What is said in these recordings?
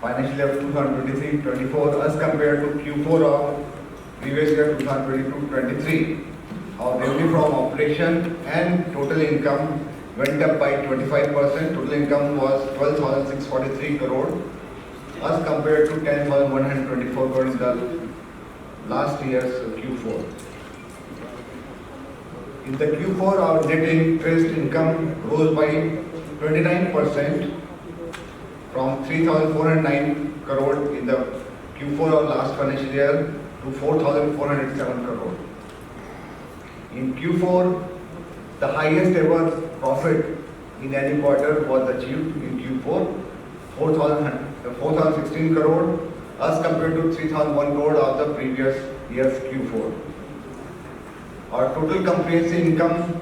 financial year 2023-24 as compared to Q4 of previous year 2022-23. Our revenue from operation and total income went up by 25%. Total income was 12,643 crore as compared to 10,124 crore in the last year's Q4. In the Q4, our net interest income rose by 29% from 3,409 crore in the Q4 of last financial year to 4,407 crore. In Q4, the highest ever profit in any quarter was achieved in Q4, 4,016 crore as compared to 3,001 crore of the previous year's Q4. Our total comprehensive income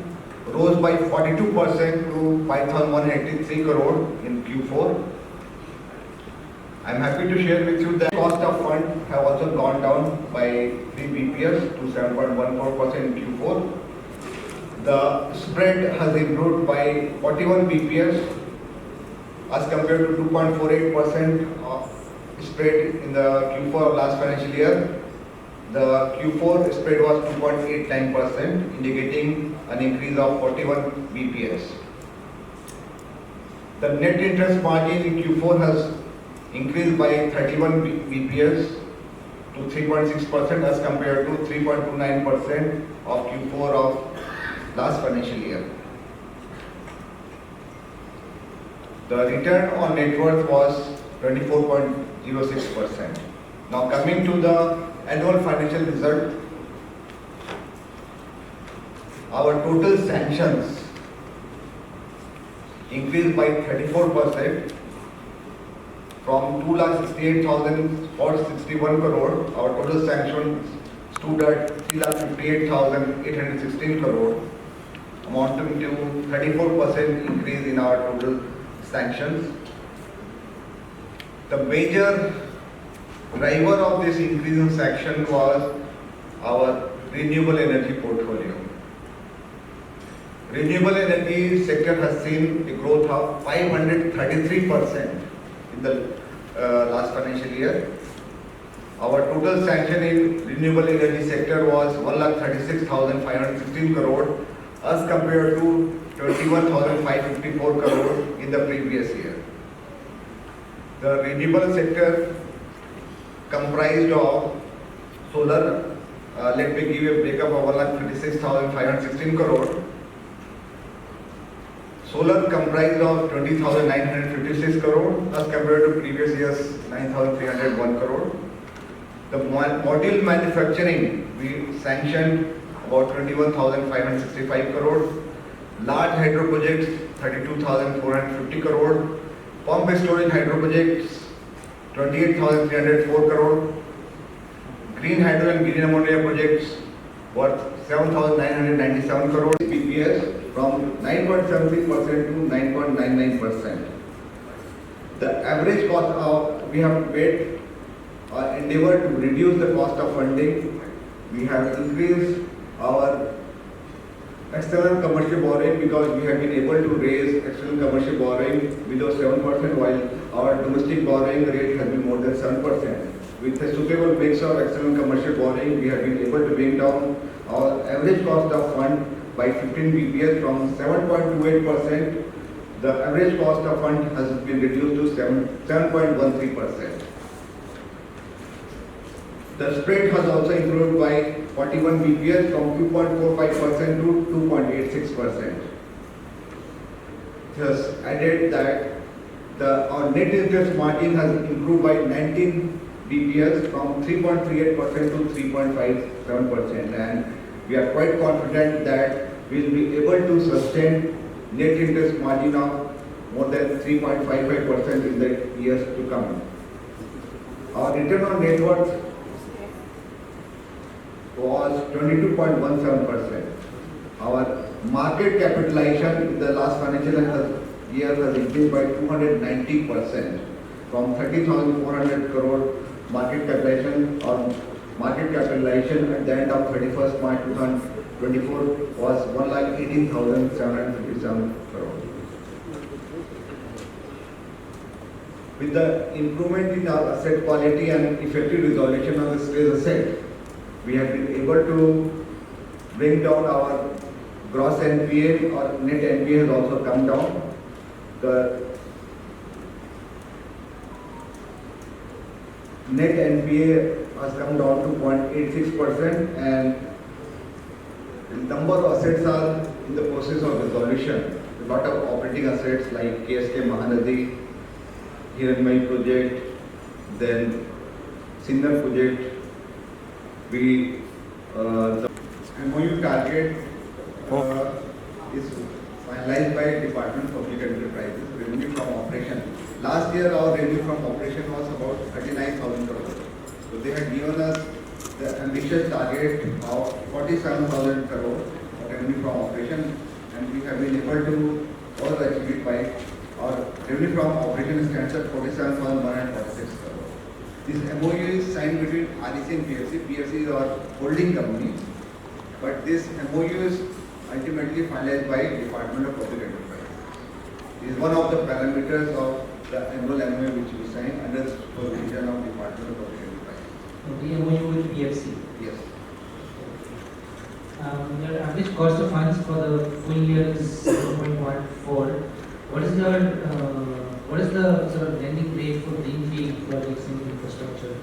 rose by 42% to 5,183 crore in Q4. I am happy to share with you that cost of fund have also gone down by 3 BPS to 7.14% in Q4. The spread has improved by 41 BPS as compared to 2.48% of spread in the Q4 of last financial year. The Q4 spread was 2.89%, indicating an increase of 41 BPS. The net interest margin in Q4 has increased by 31 BPS to 3.6% as compared to 3.29% of Q4 of last financial year. The return on net worth was 24.06%. Now coming to the annual financial result, our total sanctions increased by 34% from 2,68,461 crore. Our total sanctions stood at 3,58,816 crore, amounting to 34% increase in our total sanctions. The major driver of this increase in sanction was our renewable energy portfolio. Renewable energy sector has seen a growth of 533% in the last financial year. Our total sanction in renewable energy sector was 1,36,516 crore as compared to 21,554 crore in the previous year. The renewable sector comprised of solar, let me give you a breakup of 1,36,516 crore. Solar comprised of 20,956 crore as compared to previous year's 9,301 crore. The module manufacturing, we sanctioned about 21,565 crore. Large hydro projects, 32,450 crore. Pump storage hydro projects, 28,304 crore. Green hydro and green ammonia projects worth 7,997 crore. BPS from 9.73% to 9.99%. The average cost of, we have made endeavor to reduce the cost of funding. We have increased our external commercial borrowing because we have been able to raise external commercial borrowing below 7%, while our domestic borrowing rate has been more than 7%. With a suitable mix of external commercial borrowing, we have been able to bring down our average cost of fund by 15 BPS from 7.28%. The average cost of fund has been reduced to 7.13%. The spread has also improved by 41 BPS from 2.45% to 2.86%. It has added that our net interest margin has improved by 19 BPS from 3.38% to 3.57%, and we are quite confident that we will be able to sustain net interest margin of more than 3.55% in the years to come. Our return on net worth was 22.17%. Our market capitalization in the last financial year has increased by 290% from 30,400 crore market capitalization. Our market capitalization at the end of 31st March 2024 was 1,18,757 crore. with the improvement in our asset quality and effective resolution of the stressed asset, we have been able to bring down our gross NPA or net NPA has also come down. The net NPA has come down to 0.86% and the number of assets are in the process of resolution. A lot of operating assets like KSK Mahanadi, Hiranmaye project, then Sinnar project. The MOU target is finalized by Department of Public Enterprises. Revenue from operation. Last year our revenue from operation was about 39,000 crores. So they had given us the ambitious target of 47,000 crores revenue from operation, and we have been able to also achieve it by our revenue from operation stands at 47,146 crores. This MOU is signed between REC and PFC. PFC is our holding company, but this MOU is ultimately finalized by Department of Public Enterprise. This is one of the parameters of the annual MOU which we signed under the supervision of Department of Public Enterprise. The MOU with PFC. Yes. Your average cost of funds for the full year is 7.14. What is the sort of lending rate for greenfield projects in infrastructure?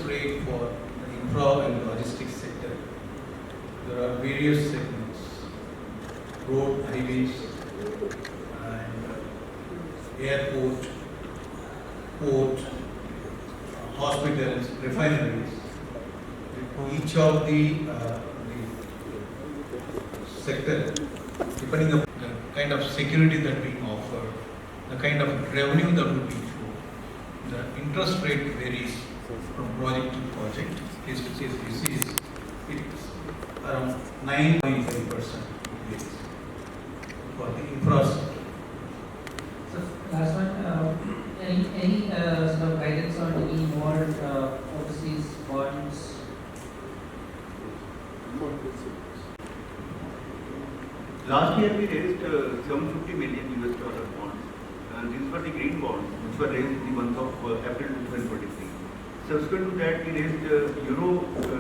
Rate for the infra and logistics sector. There are various segments: road, highways, and airport, port, hospitals, refineries. Each of the sector, depending on the kind of security that we offer, the kind of revenue that will be flow, the interest rate varies from project to project. Case to case basis, it's around 9.5% for the infrastructure. So last one, any sort of guidance on any more overseas bonds? Last year we raised $750 million bonds. These were the green bonds which were raised in the month of April 2023. Subsequent to that, we raised Euro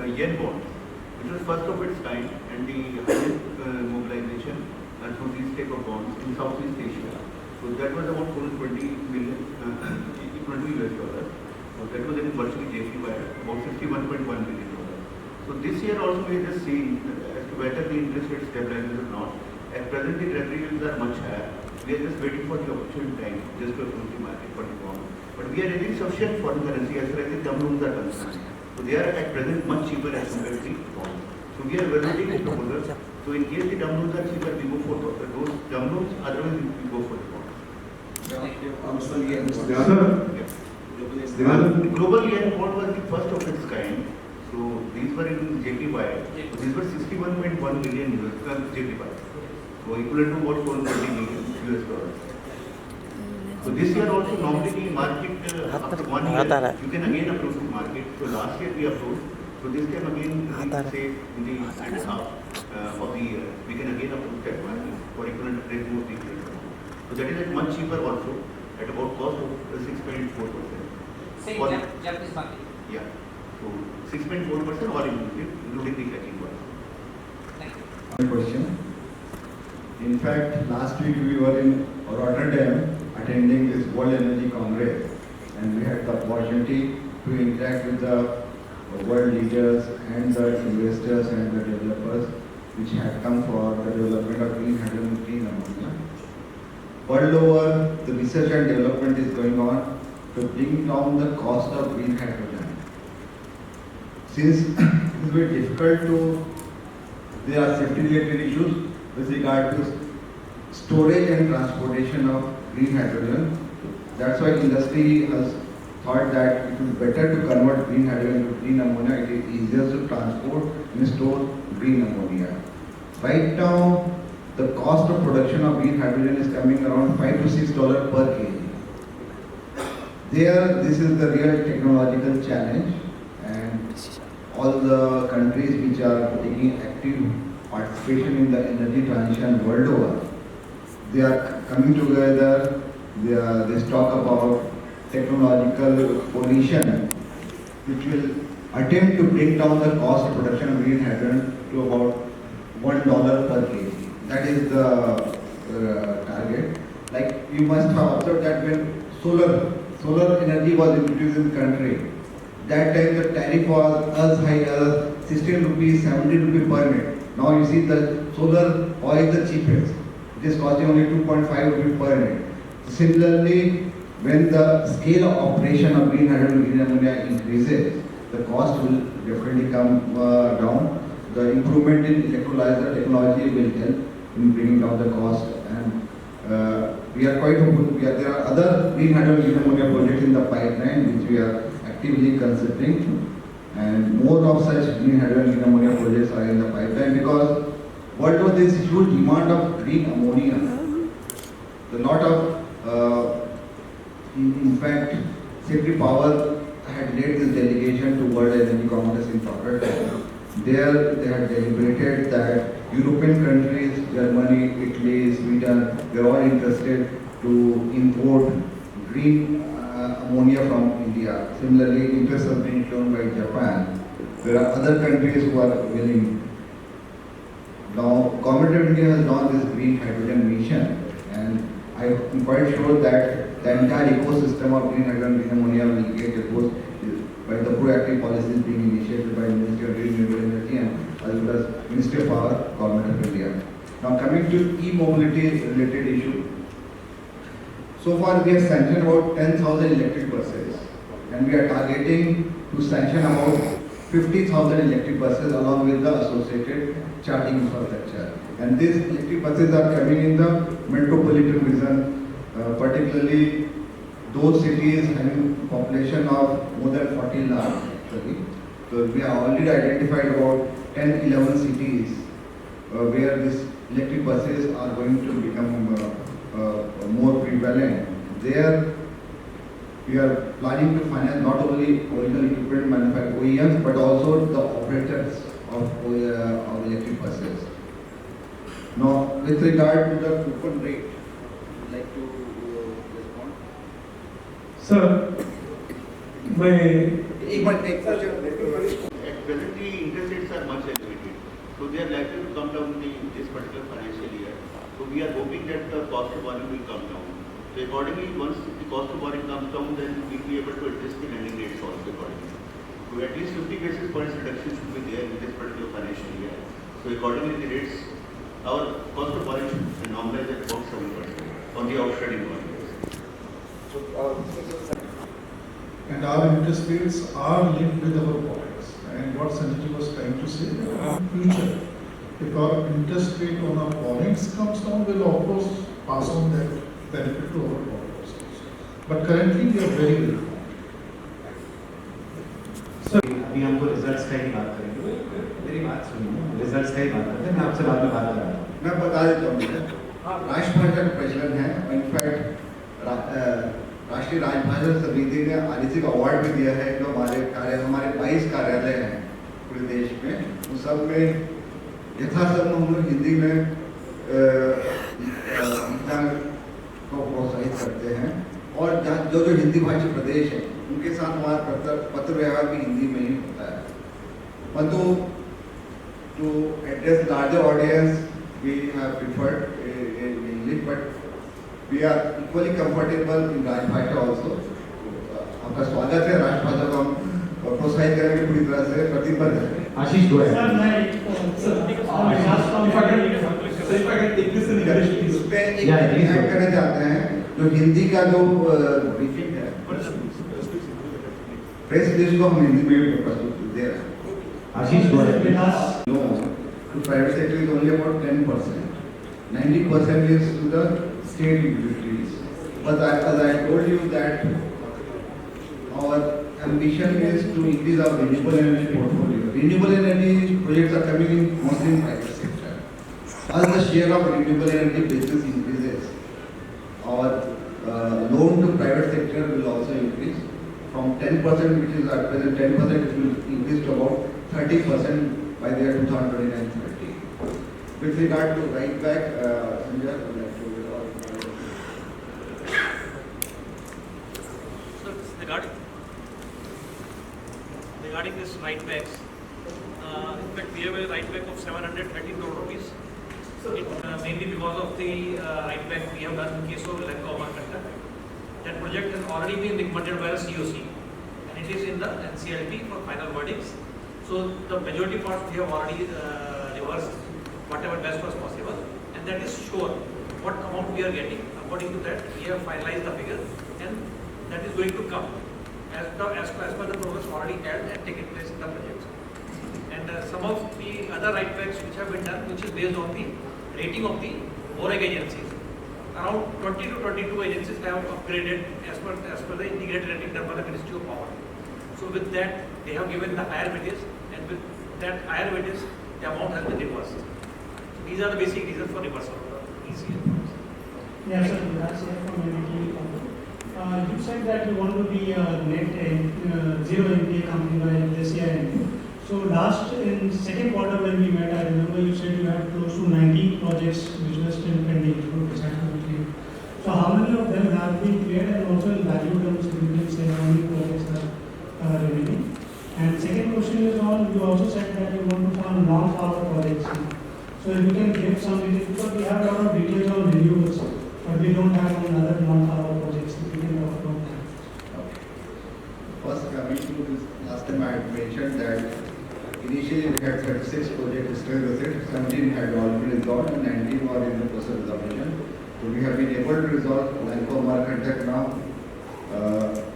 Yen bonds, which was first of its kind and the highest mobilization through these type of bonds in Southeast Asia. So that was about $420 million, equal to US dollars. So that was in virtually JPY, about $61.1 million. So this year also we have just seen as to whether the interest rate stabilizes or not. At present, the treasury yields are much higher. We are just waiting for the opportune time just to approach the market for the bond. But we are raising sufficient foreign currency as far as the term loans are concerned. So they are at present much cheaper as compared to the bonds. So we are evaluating the proposal. So in case the term loans are cheaper, we go for those term loans. Otherwise, we go for the bonds. The global yen bond was the first of its kind. So these were in JPY. So these were 61.1 million JPY. So equivalent to about 420 million US dollars. So this year also normally the market after 1 year you can again approach the market. So last year we approached. So this time again we say in the second half of the year we can again approach that market for equivalent rate more equivalent. So that is at much cheaper also at about cost of 6.4%. Same Japanese market. Yeah. So 6.4% all including the catching cost. Thank you. One question. In fact, last week we were in Rotterdam attending this World Energy Congress, and we had the opportunity to interact with the world leaders and the investors and the developers which had come for the development of green hydrogen and clean ammonia. World over, the research and development is going on to bring down the cost of green hydrogen. Since it is very difficult to, there are safety related issues with regard to storage and transportation of green hydrogen. That's why industry has thought that it is better to convert green hydrogen into green ammonia. It is easier to transport and store green ammonia. Right now, the cost of production of green hydrogen is coming around $5 to $6 per kg. There, this is the real technological challenge, and all the countries which are taking active participation in the energy transition world over, they are coming together. They talk about technological coalition, which will attempt to bring down the cost of production of green hydrogen to about $1 per kg. That is the target. Like you must have observed that when solar energy was introduced in the country, that time the tariff was as high as 16 rupees, 17 rupees per unit. Now you see the solar oil is the cheapest. It is costing only 2.5 rupees per unit. Similarly, when the scale of operation of green hydrogen and green ammonia increases, the cost will definitely come down. The improvement in electrolyzer technology will help in bringing down the cost, and we are quite hopeful. There are other green hydrogen green ammonia projects in the pipeline which we are actively considering, and more of such green hydrogen green ammonia projects are in the pipeline because what was this huge demand of green ammonia? A lot of, in fact, Secretary Power had led this delegation to World Energy Congress in Rotterdam. There, they had deliberated that European countries, Germany, Italy, Sweden, they are all interested to import green ammonia from India. Similarly, interest has been shown by Japan. There are other countries who are willing. Now, Government of India has launched this green hydrogen mission, and I am quite sure that the entire ecosystem of green hydrogen green ammonia will get exposed by the proactive policies being initiated by the Ministry of Renewable Energy and as well as Ministry of Power, Government of India. Now coming to e-mobility related issue. So far we have sanctioned about 10,000 electric buses, and we are targeting to sanction about 50,000 electric buses along with the associated charging infrastructure. And these electric buses are coming in the metropolitan region, particularly those cities having population of more than 40 lakh actually. So we have already identified about 10-11 cities where these electric buses are going to become more prevalent. There we are planning to finance not only original equipment manufacturers, OEMs, but also the operators of electric buses. Now, with regard to the coupon rate, would you like to respond? Sir, At present, the interest rates are much elevated, so they are likely to come down in this particular financial year. So we are hoping that the cost of borrowing will come down. So accordingly, once the cost of borrowing comes down, then we will be able to adjust the lending rates also accordingly. So at least 50 basis points reduction should be there in this particular financial year. So accordingly, the rates, our cost of borrowing should normalize at about 7% on the outstanding borrowings. and our interest rates are linked with our pockets. And what Sanjay was trying to say, in future, if our interest rate on our borrowings comes down, we'll of course pass on that benefit to our borrowers also. But currently, we are very well. अभी हमको results का ही बात करेंगे। मेरी बात सुनिए, results का ही बात करते हैं, मैं आपसे बाद में बात कर रहा हूँ। मैं बता देता हूँ, राष्ट्रभाषा का प्रचलन है। इनफैक्ट राष्ट्रीय राजभाषा समिति ने आरईसी का अवार्ड भी दिया है। जो हमारे 22 कार्यालय हैं पूरे देश में, उन सब में यथासंभव हम लोग हिंदी में लिखना को प्रोत्साहित करते हैं। और जो हिंदी भाषी प्रदेश है, उनके साथ हमारा पत्र व्यवहार भी हिंदी में ही होता है। परंतु to address larger audience, we have preferred in English, but we are equally comfortable in राजभाषा also. आपका स्वागत है। राजभाषा को हम प्रोत्साहित करेंगे पूरी तरह से, प्रतिबद्ध है। आशीष गोयल। उस पे एक ऐड करना चाहते हैं, जो हिंदी का जो ब्रीफिंग है, प्रेस रिलीज को हम हिंदी में भी प्रस्तुत दे रहे हैं। Ashish Goyal. No, to private sector is only about 10%. 90% is to the state utilities. But as I told you that our ambition is to increase our renewable energy portfolio. Renewable energy projects are coming in mostly in private sector. As the share of renewable energy business increases, our loan to private sector will also increase from 10%, which is at present 10%, it will increase to about 30% by the year 2029-30. With regard to right back, Sanjay, would like to So regarding this right backs, in fact we have a right back of 713 crore rupees. Mainly because of the right back we have done in case of Lanka Amarkantak. That project has already been recommended by the COC and it is in the NCLT for final verdicts. So the majority part we have already reversed whatever best was possible, and that is sure what amount we are getting. According to that, we have finalized the figure, and that is going to come as per the progress already held and taken place in the project. And some of the other right backs which have been done, which is based on the rating of the OREG agencies. Around 20 to 22 agencies have upgraded as per the integrated rating done by the Ministry of Power. So with that, they have given the higher weightage, and with that higher weightage, the amount has been reversed. So these are the basic reasons for reversal of the ECL. Yes, sir, that's it from MIT. You said that you want to be a net zero NPA company by this year end. So last in second quarter when we met, I remember you said you had close to 90 projects which were still pending to decide to be cleared. So how many of them have been cleared, and also in value terms, you can say how many projects are remaining? And second question is on, you also said that you want to fund non-power projects. So if you can give some details, because we have a lot of details on renewables, but we don't have on other non-power projects. If you can talk about that. Okay. First, coming to this, last time I had mentioned that initially we had 36 projects still with it, 17 had already resolved and 19 were in the process of resolution. So we have been able to resolve Lanka Amarkantak now.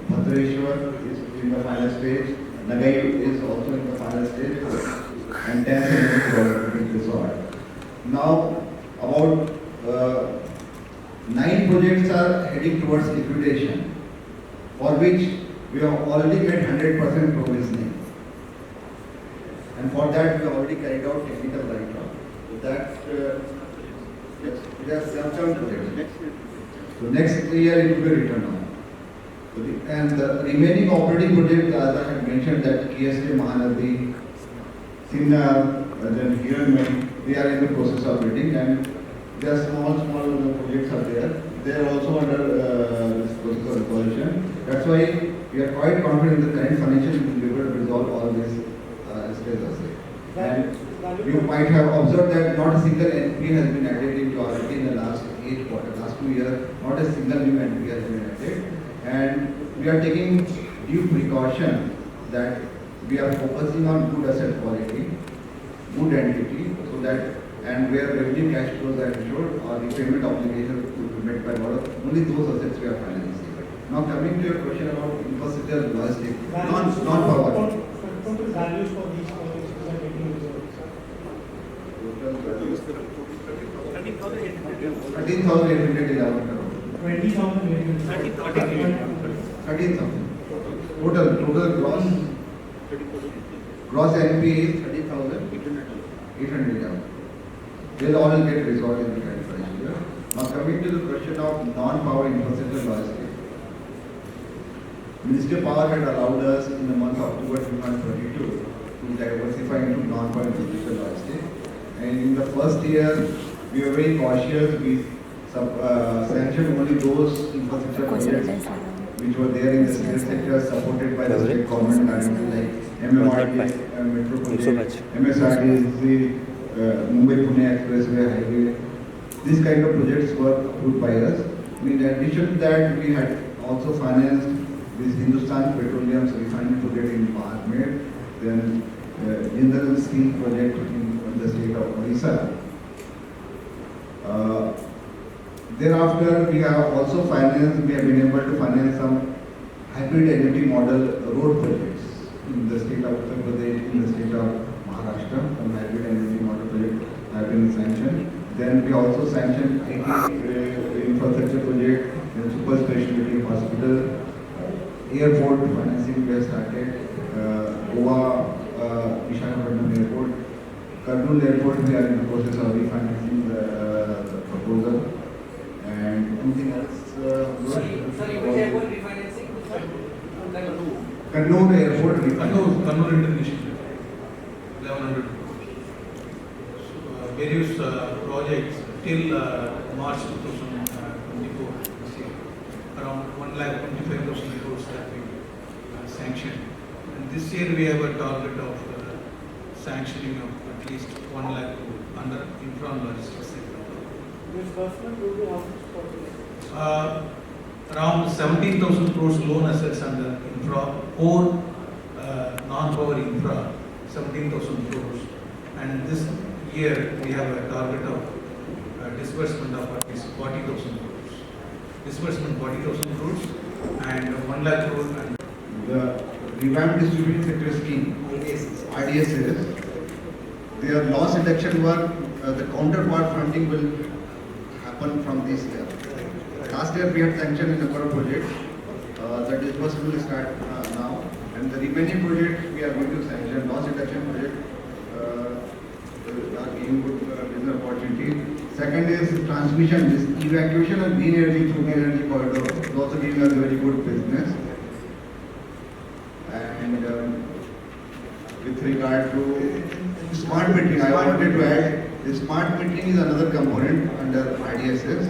Bhadrashwar is in the final stage, Nagai is also in the final stage, and 10 projects have been resolved. Now, about 9 projects are heading towards liquidation, for which we have already made 100% provisioning. And for that, we have already carried out technical write-off. So that, yes, there are some projects. So next year it will be written on. So and the remaining operating projects, as I had mentioned, that KSK Mahanadi, Sinnar, then Hiranmaye, they are in the process of bidding, and there are small projects are there. They are also under this process of resolution. That's why we are quite confident in the current financial year we will be able to resolve all these stages. And you might have observed that not a single NPA has been added into our in the last 8 quarters, last 2 years, not a single new NPA has been added. And we are taking due precaution that we are focusing on good asset quality, good entity, so that, and where revenue cash flows are ensured or repayment obligations will be met by only those assets we are financing. Now coming to your question about infrastructure logistics, non-power. Total values for these projects which are getting resolved. 13,811 crore. 20,000. 13,000. Total gross NPA is 30,811. They'll all get resolved in the current financial year. Now coming to the question of non-power infrastructure logistics. Ministry of Power had allowed us in the month of October 2022 to diversify into non-power infrastructure logistics. And in the first year, we were very cautious. We sanctioned only those infrastructure projects which were there in the state sector, supported by the state government, like MMRDA, Metro Project, MSRDC, Mumbai-Pune Expressway Highway. These kind of projects were approved by us. In addition to that, we had also financed this Hindustan Petroleum's refining project in Barmer, then Jindal Steel project in the state of Odisha. Thereafter, we have also financed, we have been able to finance some hybrid energy model road projects in the state of Uttar Pradesh, in the state of Maharashtra. Some hybrid energy model projects have been sanctioned. Then we also sanctioned IT infrastructure project, then super specialty hospital, airport have started. Goa, Visakhapatnam Airport, Kurnool Airport, we are in the process of refinancing the proposal. And anything else? Sorry, which airport refinancing? Kurnool Airport refinancing. Kannur International, 1100 crores. So, various projects till March 2024, this year, around 1,25,000 crores have been sanctioned. And this year we have a target of sanctioning of at least 1 lakh crore under infra and logistics sector. Disbursement will be how much for Around 17,000 crores loan assets under infra or non-power infra, 17,000 crores. And this year we have a target of disbursement of at least 40,000 crores. Disbursement 40,000 crores and 1 lakh crore and The revamped distribution sector scheme, IDSS, their loss reduction work, the counterpart funding will happen from this year. Last year we had sanctioned a number of projects. The disbursement will start now, and the remaining projects we are going to sanction. Loss reduction project are giving good business opportunity. Second is transmission, this evacuation of green energy through green energy corridor is also giving us very good business. And with regard to smart metering, I wanted to add, the smart metering is another component under IDSS.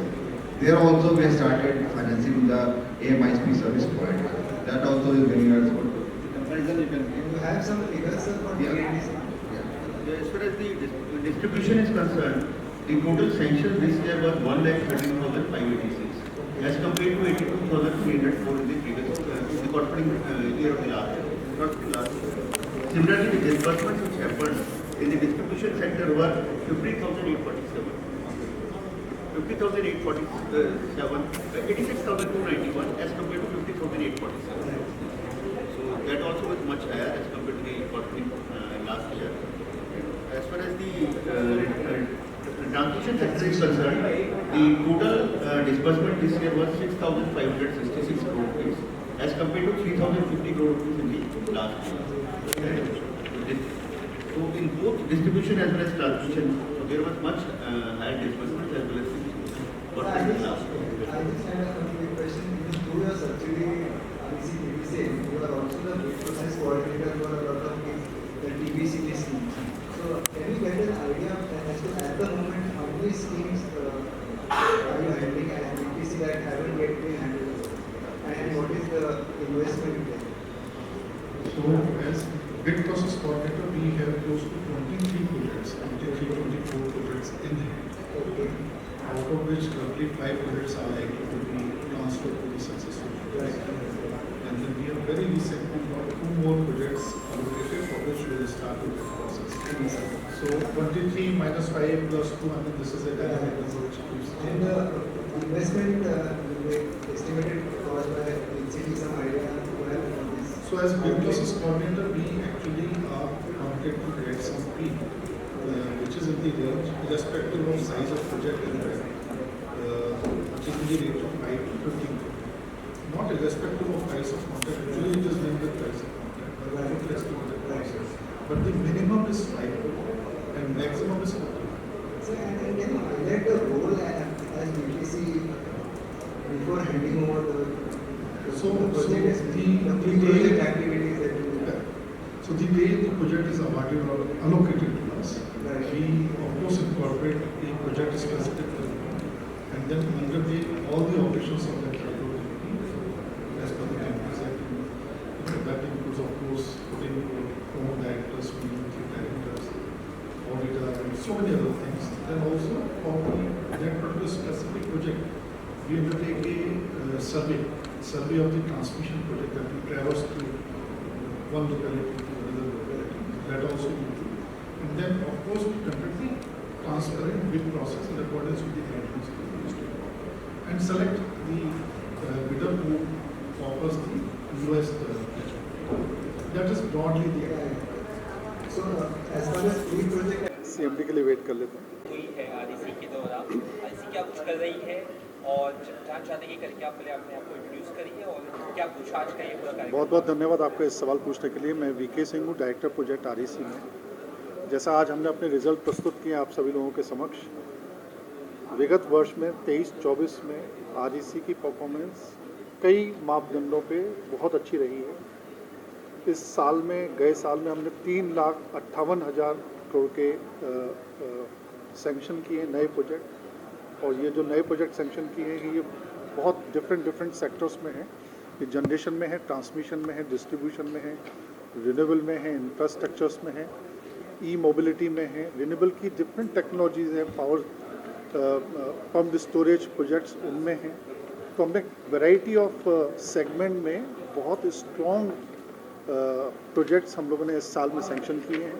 There also we have started financing the AMISP service provider. That also is bringing us good. Comparison you can give. You have some figures, sir, for Yeah. TNDC? Yeah. As far as the distribution is concerned, the total sanction this year was 1,13,586 as compared to 82,304 in the previous, in the corresponding year of the last year. Not the last year. Similarly, the disbursements which happened in the distribution sector were 50,847. 50,847, 86,291 as compared to 50,847. So that also was much higher as compared to the corresponding last year. As far as the transmission sector is concerned, the total disbursement this year was 6,566 crore rupees as compared to 3,050 crore rupees in the last year. So in both distribution as well as transmission, so there was much higher disbursement as well as corresponding last year. I just had a quick question. Through your subsidiary, REC, you are also the bid process coordinator for a lot of the TBCB schemes. So can you get an idea as to at the moment how many schemes are you handling and TBC that haven't yet been handled? And what is the investment there? So as bid process coordinator, we have close to 23 projects, 24 projects in hand. Okay. Out of which roughly 5 projects are likely to be transferred to the successful project. And then we have very recently got 2 more projects allocated for which we will start the bid process. So 23 minus 5 plus 2, I mean this is a dynamic number which keeps And the investment estimated cost by NCT, some idea you have on this? So as bid process coordinator, we actually are wanted to get some fee, which is in the range, irrespective of size of project and which is in the range of 5 to 15 crore. Not irrespective of price of contract, usually it is linked with price of contract, but I don't estimate the prices. But the minimum is 5 crore and maximum is 40 crore. So, and can you highlight the role as BTC before handing over the project, the project activities that you do? So the way the project is awarded or allocated to us, Right. we of course incorporate a project specific development and then undertake all the operations of that development as per the Companies Act. That includes of course putting home directors, community directors, auditor and so many other things. Then also for that particular specific project, we undertake a survey of the transmission project that we traverse to one locality to another locality. That also we do. And then of course we conduct the transparent bid process in accordance with the guidelines of the ministry and select the bidder who offers the lowest bid. That is broadly the So, as far as pre-project CMD के लिए wait कर लेते हैं। हुई है REC के दौरान, REC क्या कुछ कर रही है और जहाँ चाहते हैं करके आप पहले अपने आप को इंट्रोड्यूस करिए और क्या कुछ आज का ये पूरा कार्यक्रम। बहुत बहुत धन्यवाद आपका इस सवाल पूछने के लिए। मैं VK सिंह हूँ, डायरेक्टर प्रोजेक्ट REC में। जैसा आज हमने अपने रिजल्ट प्रस्तुत किए आप सभी लोगों के समक्ष, विगत वर्ष में 23-24 में REC की परफॉर्मेंस कई मापदंडों पे बहुत अच्छी रही है। इस साल में, गए साल में हमने 3,58,000 करोड़ के सैंक्शन किए नए प्रोजेक्ट, और ये जो नए प्रोजेक्ट सैंक्शन किए हैं ये बहुत डिफरेंट सेक्टर्स में हैं। ये जनरेशन में है, ट्रांसमिशन में है, डिस्ट्रीब्यूशन में है, रिन्यूएबल में है, इंफ्रास्ट्रक्चर्स में है, ई मोबिलिटी में है, रिन्यूएबल की डिफरेंट टेक्नोलॉजीज़ हैं, पावर पम्प स्टोरेज प्रोजेक्ट्स उनमें हैं। तो हमने वैरायटी ऑफ सेगमेंट में बहुत स्ट्रॉन्ग प्रोजेक्ट्स हम लोगों ने इस साल में सैंक्शन किए हैं।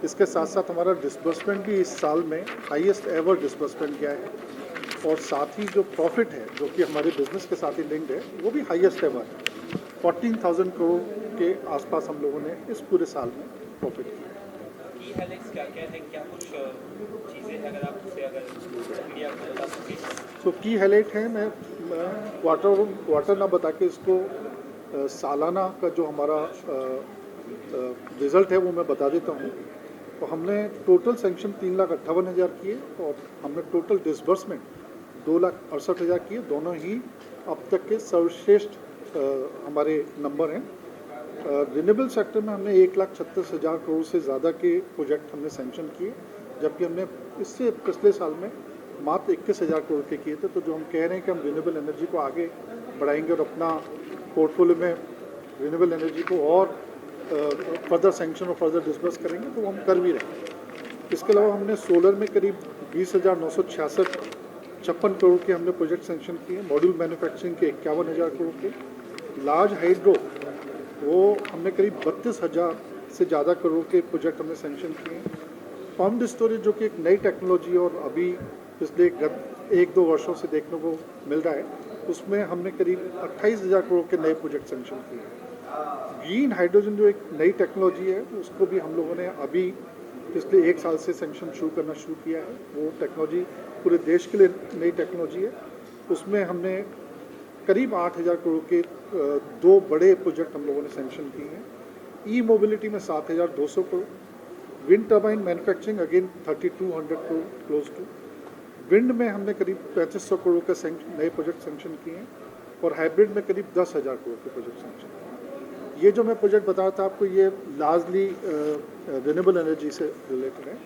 इसके साथ साथ हमारा डिसबर्समेंट भी इस साल में हाईएस्ट एवर डिसबर्समेंट गया है, और साथ ही जो प्रॉफिट है जो कि हमारे बिजनेस के साथ ही लिंक्ड है वो भी हाईएस्ट एवर है। 14,000 करोड़ के आसपास हम लोगों ने इस पूरे साल में प्रॉफिट किया। की हाइलाइट्स क्या क्या है, क्या कुछ चीज़ें हैं अगर आप उससे अगर मीडिया को बता सकें। तो की हाईलाइट है, मैं क्वार्टर ना बता के इसको सालाना का जो हमारा रिज़ल्ट है वो मैं बता देता हूँ। तो हमने टोटल सैंक्शन 3,58,000 किए और हमने टोटल डिसबर्समेंट 2,68,000 किए। दोनों ही अब तक के सर्वश्रेष्ठ हमारे नंबर हैं। रिन्यूएबल सेक्टर में हमने 1,36,000 करोड़ से ज़्यादा के प्रोजेक्ट हमने सैंक्शन किए, जबकि हमने इससे पिछले साल में मात्र 21,000 करोड़ के किए थे। तो जो हम कह रहे हैं कि हम रिन्यूएबल एनर्जी को आगे बढ़ाएंगे और अपना पोर्टफोलियो में रिन्यूएबल एनर्जी को और फर्दर सैंक्शन और फर्दर डिस्बर्स करेंगे, तो वो हम कर भी रहे हैं। इसके अलावा हमने सोलर में करीब 20,956 करोड़ के हमने प्रोजेक्ट सैंक्शन किए। मॉड्यूल मैन्युफैक्चरिंग के 51,000 करोड़ के। लार्ज हाइड्रो वो हमने करीब 32,000 से ज़्यादा करोड़ के प्रोजेक्ट हमने सैंक्शन किए। पम्प्ड स्टोरेज जो कि एक नई टेक्नोलॉजी और अभी पिछले 1-2 वर्षों से देखने को मिल रहा है, उसमें हमने करीब 28,000 करोड़ के नए प्रोजेक्ट सैंक्शन किए। ग्रीन हाइड्रोजन जो एक नई टेक्नोलॉजी है उसको भी हम लोगों ने अभी पिछले 1 साल से सैंक्शन शुरू करना शुरू किया है। वो टेक्नोलॉजी पूरे देश के लिए नई टेक्नोलॉजी है। उसमें हमने करीब 8,000 करोड़ के 2 बड़े प्रोजेक्ट हम लोगों ने सैंक्शन किए हैं। ई मोबिलिटी में 7,200 crore. Wind turbine manufacturing again 3,200 crore close to. Wind में हमने करीब 3,500 करोड़ के नए प्रोजेक्ट सैंक्शन किए हैं, और हाइब्रिड में करीब 10,000 करोड़ के प्रोजेक्ट सैंक्शन किए हैं। ये जो मैं प्रोजेक्ट बता रहा था आपको, ये लार्जली रिन्यूएबल एनर्जी से रिलेटेड है।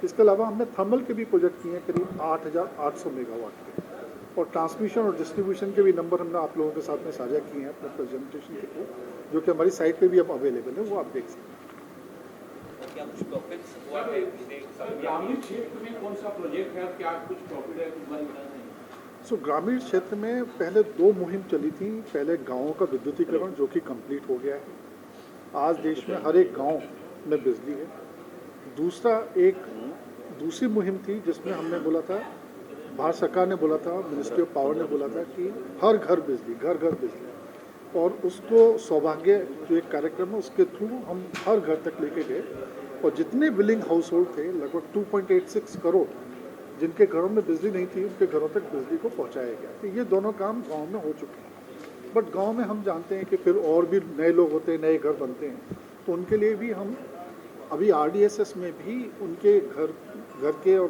इसके अलावा हमने थर्मल के भी प्रोजेक्ट किए हैं करीब 8,800 मेगावाट के, और ट्रांसमिशन और डिस्ट्रीब्यूशन के भी नंबर हमने आप लोगों के साथ में साझा किए हैं अपने प्रेजेंटेशन के थ्रू, जो कि हमारी साइट पे भी अब अवेलेबल है, वो आप देख सकते हैं। क्या कुछ प्रॉफिट्स हुआ है ग्रामीण क्षेत्र में कौन सा प्रोजेक्ट है, क्या कुछ प्रॉफिट है, कुछ बात बता दें। ग्रामीण क्षेत्र में पहले 2 मुहिम चली थी। पहले गाँवों का विद्युतीकरण जो कि कंप्लीट हो गया है। आज देश में हर एक गाँव में बिजली है। दूसरी मुहिम थी जिसमें हमने बोला था, भारत सरकार ने बोला था, मिनिस्ट्री ऑफ पावर ने बोला था कि हर घर बिजली, घर घर बिजली, और उसको सौभाग्य जो एक कार्यक्रम है उसके थ्रू हम हर घर तक लेके गए, और जितने बिलिंग हाउस होल्ड थे लगभग 2.86 करोड़ जिनके घरों में बिजली नहीं थी उनके घरों तक बिजली को पहुंचाया गया। तो ये दोनों काम गांव में हो चुके हैं। बट गांव में हम जानते हैं कि फिर और भी नए लोग होते हैं, नए घर बनते हैं, तो उनके लिए भी हम अभी RDSS में भी उनके घर के और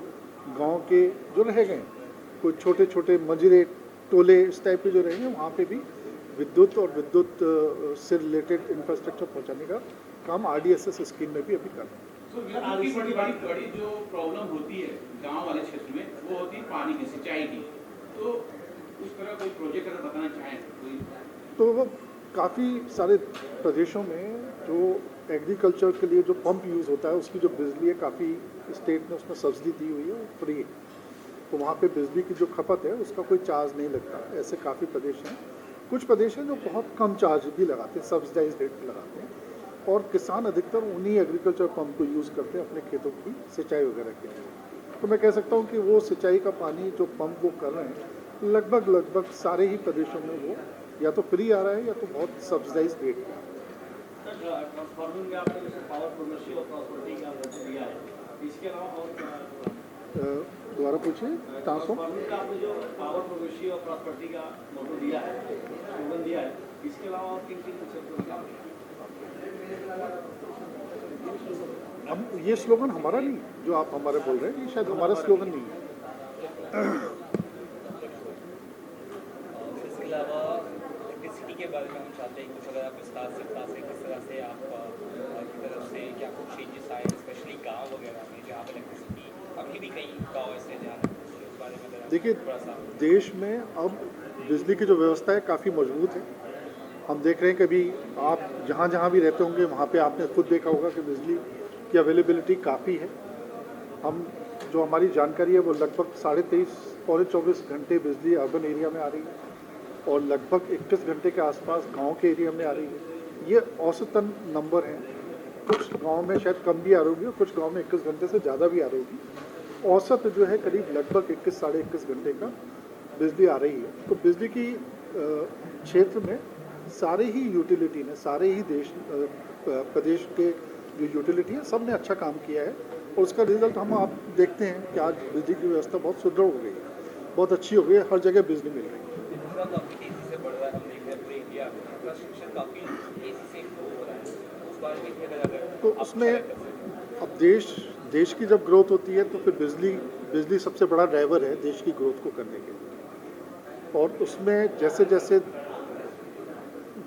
गांव के जो रह गए, कोई छोटे छोटे मजरे टोले इस टाइप के जो रहे हैं, वहाँ पे भी विद्युत और विद्युत से रिलेटेड इंफ्रास्ट्रक्चर पहुँचाने का काम RDSS स्कीम में भी अभी कर रहे हैं। बड़ी जो प्रॉब्लम होती है गांव वाले क्षेत्र में वो होती है पानी की, सिंचाई की। तो उस तरह कोई प्रोजेक्ट अगर बताना चाहें कोई, तो वो काफ़ी सारे प्रदेशों में जो एग्रीकल्चर के लिए जो पंप यूज़ होता है उसकी जो बिजली है, काफ़ी स्टेट ने उसमें सब्सिडी दी हुई है, वो फ्री है। तो वहाँ पे बिजली की जो खपत है उसका कोई चार्ज नहीं लगता। ऐसे काफ़ी प्रदेश हैं। कुछ प्रदेश हैं जो बहुत कम चार्ज भी लगाते हैं, सब्सिडाइज रेट पर लगाते हैं, और किसान अधिकतर उन्हीं एग्रीकल्चर पंप को यूज़ करते हैं अपने खेतों की सिंचाई वगैरह के लिए। तो मैं कह सकता हूँ कि वो सिंचाई का पानी जो पंप वो कर रहे हैं लगभग सारे ही प्रदेशों में वो या तो फ्री आ रहा है या तो बहुत सब्सिडाइज रेट पे आ रहा है। ट्रांसफार्मर में आपने जैसे पावर प्रोग्रेसिव और प्रॉपर्टी का दिया है, इसके अलावा और दोबारा पूछिए ट्रांसफॉर्म गवर्नमेंट का आपने जो पावर प्रोग्रेसिव और प्रॉपर्टी का मोटो दिया है, स्लोगन दिया है, इसके अलावा और किन किन क्षेत्रों में काम किया? हम ये स्लोगन हमारा नहीं है, जो आप हमारे बोल रहे हैं, ये शायद हमारा स्लोगन नहीं है। इसके अलावा इलेक्ट्रिसिटी के बारे में हम चाहते हैं कुछ अगर आप विस्तार से बता सकें किस तरह से आप की तरफ से क्या कुछ चेंजेस आए, स्पेशली गांव वगैरह में जहाँ पर इलेक्ट्रिसिटी अभी भी कई गाँव ऐसे जहाँ उस बारे में अगर आप देखिए, थोड़ा सा देश में अब बिजली की जो व्यवस्था है काफ़ी मजबूत है। हम देख रहे हैं कि अभी आप जहाँ जहाँ भी रहते होंगे वहाँ पे आपने खुद देखा होगा कि बिजली की अवेलेबिलिटी काफ़ी है। हम जो हमारी जानकारी है वो लगभग 23.5 पौने 24 घंटे बिजली अर्बन एरिया में आ रही है और लगभग 21 घंटे के आसपास गांव के एरिया में आ रही है। ये औसतन नंबर हैं, कुछ गांव में शायद कम भी आ रही होगी और कुछ गांव में 21 घंटे से ज़्यादा भी आ रही होगी। औसत जो है करीब लगभग 21 साढ़े 21 घंटे का बिजली आ रही है। तो बिजली की क्षेत्र में सारे ही यूटिलिटी ने, सारे ही प्रदेश के जो यूटिलिटी है सब ने अच्छा काम किया है और उसका रिजल्ट हम आप देखते हैं कि आज बिजली की व्यवस्था बहुत सुदृढ़ हो गई है, बहुत अच्छी हो गई है, हर जगह बिजली मिल रही है। दूसरा काफ़ी तेज़ी से बढ़ रहा है, हम देख रहे हैं पूरे इंडिया में इंफ्रास्ट्रक्चर काफ़ी तेज़ी से इम्प्रूव हो रहा है, उस बारे में भी अगर तो उसमें अब देश की जब ग्रोथ होती है तो फिर बिजली सबसे बड़ा ड्राइवर है देश की ग्रोथ को करने के लिए। और उसमें जैसे जैसे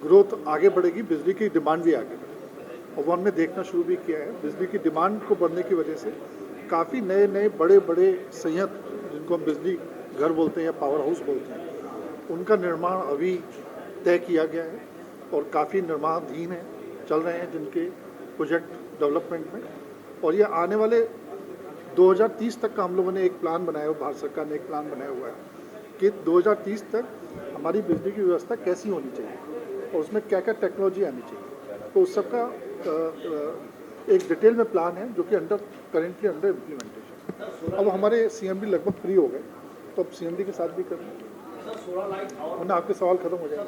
ग्रोथ आगे बढ़ेगी बिजली की डिमांड भी आगे बढ़ेगी और वो हमने देखना शुरू भी किया है। बिजली की डिमांड को बढ़ने की वजह से काफ़ी नए बड़े संयंत्र, जिनको हम बिजली घर बोलते हैं या पावर हाउस बोलते हैं, उनका निर्माण अभी तय किया गया है और काफ़ी निर्माणाधीन है, चल रहे हैं जिनके प्रोजेक्ट डेवलपमेंट में। और ये आने वाले 2030 तक का हम लोगों ने एक प्लान बनाया हुआ, भारत सरकार ने एक प्लान बनाया हुआ है कि 2030 तक हमारी बिजली की व्यवस्था कैसी होनी चाहिए और उसमें क्या क्या टेक्नोलॉजी आनी चाहिए। तो उस सब का एक डिटेल में प्लान है जो कि करेंटली अंडर इम्प्लीमेंटेशन। अब हमारे CMD लगभग फ्री हो गए तो अब CMD के साथ भी करना है। उन्हें आपके सवाल खत्म हो जाए।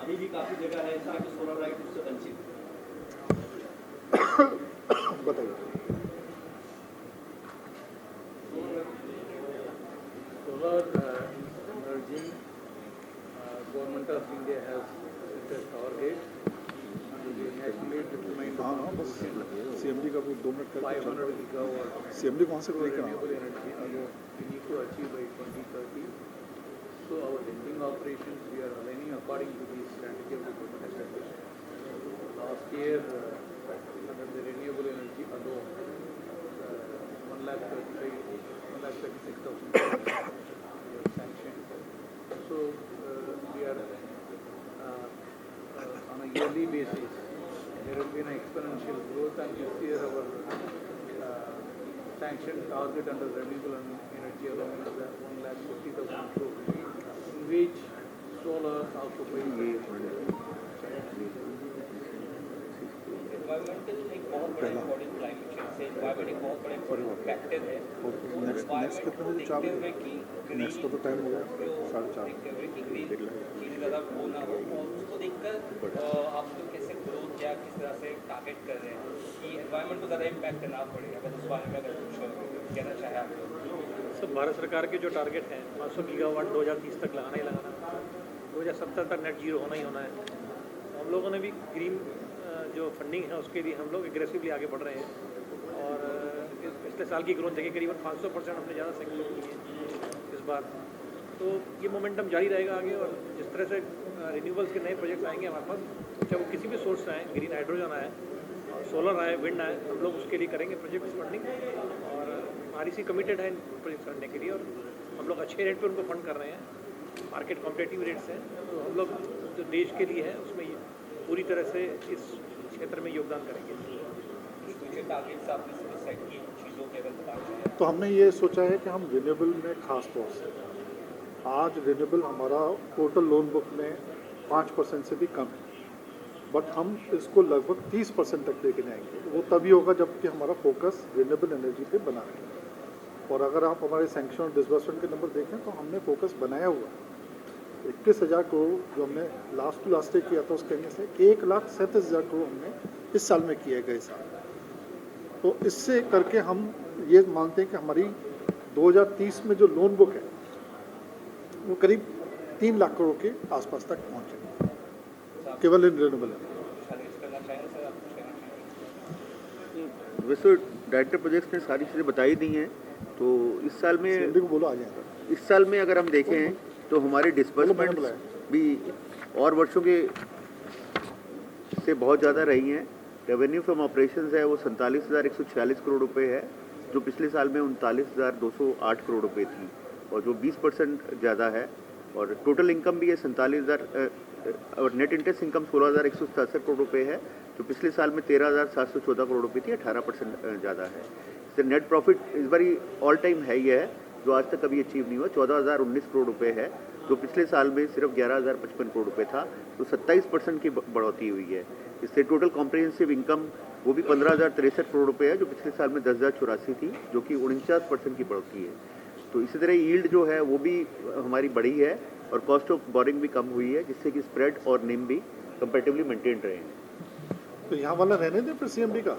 अभी भी काफी जगह है ऐसा कि सोलर लाइट उससे वंचित है। बताइए। Solar energy, government of India has set a target to be nationally determined हाँ बस CMD का वो 2 मिनट 500 gigawatt CMD कौन से तरीके का renewable energy alone we need to achieve by 2030. So our lending operations we are aligning according to the strategy of the government established. Last year under the renewable energy alone 1,36,000 sanctioned. So we are on a yearly basis. There has been an exponential growth, and this year our sanction target under renewable energy alone is 1,50,000 crore, in which solar occupies environmental एक बहुत बड़ा important climate change से environment एक बहुत बड़ा important factor है। Next कितने बजे चार बजे नेक्स्ट का तो टाइम हो गया 4:30 चीज़ ज़्यादा वो ना हो और उसको देखकर आप लोग कैसे ग्रोथ या किस तरह से टारगेट कर रहे हैं कि एनवायरमेंट को ज़्यादा इम्पैक्ट ना पड़े, अगर उस बारे में अगर कुछ कहना चाहे आप लोग। सब भारत सरकार के जो टारगेट हैं 500 गीगावाट 2030 तक लगाना ही लगाना है, 2070 तक नेट जीरो होना ही होना है। हम लोगों ने भी ग्रीन जो फंडिंग है उसके लिए हम लोग एग्रेसिवली आगे बढ़ रहे हैं और पिछले साल की ग्रोथ देखिए करीबन 500% हमने ज़्यादा सेक्टर की है इस बार। तो ये मोमेंटम जारी रहेगा आगे और जिस तरह से रिन्यूएबल्स के नए प्रोजेक्ट्स आएंगे हमारे पास, चाहे वो किसी भी सोर्स से आए, ग्रीन हाइड्रोजन आए, सोलर आए, विंड आए, हम लोग उसके लिए करेंगे प्रोजेक्ट फंडिंग और REC कमिटेड है इन प्रोजेक्ट करने के लिए और हम लोग अच्छे रेट पर उनको फंड कर रहे हैं, मार्केट कॉम्पिटेटिव रेट्स हैं। तो हम लोग जो देश के लिए है उसमें पूरी तरह से इस क्षेत्र में योगदान करेंगे। तो हमने ये सोचा है कि हम रिन्यूएबल में खास तौर से आज रिन्यूएबल हमारा टोटल लोन बुक में 5% से भी कम है, बट हम इसको लगभग 30% तक लेके जाएंगे। वो तभी होगा जबकि हमारा फोकस रिन्यूएबल एनर्जी पे बना है। और अगर आप हमारे सैंक्शन और डिसबर्समेंट के नंबर देखें तो हमने फोकस बनाया हुआ 21,000 करोड़ जो हमने लास्ट टू लास्ट किया था उसके कहने से 1,37,000 करोड़ हमने इस साल में किया गए साल। तो इससे करके हम ये मानते हैं कि हमारी 2030 में जो लोन बुक है वो करीब 3 लाख करोड़ के आसपास तक पहुँचे, केवल इन रिन्यूएबल है। करना चाहेंगे सर, आप कुछ कहना चाहेंगे? वैसे डायरेक्टर प्रोजेक्ट्स ने सारी चीज़ें बताई दी हैं। तो इस साल में CMD को बोलो आ जाएगा। इस साल में अगर हम देखें तो हमारे डिस्बर्समेंट भी और वर्षों के से बहुत ज़्यादा रही हैं। रेवेन्यू फ्रॉम ऑपरेशंस है वो 47,146 करोड़ रुपए है, जो पिछले साल में 39,208 करोड़ रुपए थी, और जो 20% ज़्यादा है। और टोटल इनकम भी है 47,000 और नेट इंटरेस्ट इनकम 16,167 करोड़ रुपए है, जो पिछले साल में 13,714 करोड़ रुपए थी, 18% ज़्यादा है। इससे नेट प्रॉफिट इस बारी ऑल टाइम है ही है, जो आज तक कभी अचीव नहीं हुआ, 14,019 करोड़ रुपए है, जो पिछले साल में सिर्फ 11,055 करोड़ रुपए था, तो 27% की बढ़ोतरी हुई है। इससे टोटल कॉम्प्रिहेंसिव इनकम वो भी 15,063 करोड़ रुपए है, जो पिछले साल में 10,084 थी, जो कि 49% की बढ़ोतरी है। तो इसी तरह यील्ड जो है वो भी हमारी बढ़ी है, और कॉस्ट ऑफ बोरिंग भी कम हुई है, जिससे कि स्प्रेड और निम भी कंपैरेटिवली मेंटेन रहे हैं। तो यहाँ वाला रहने दें फिर CMD का।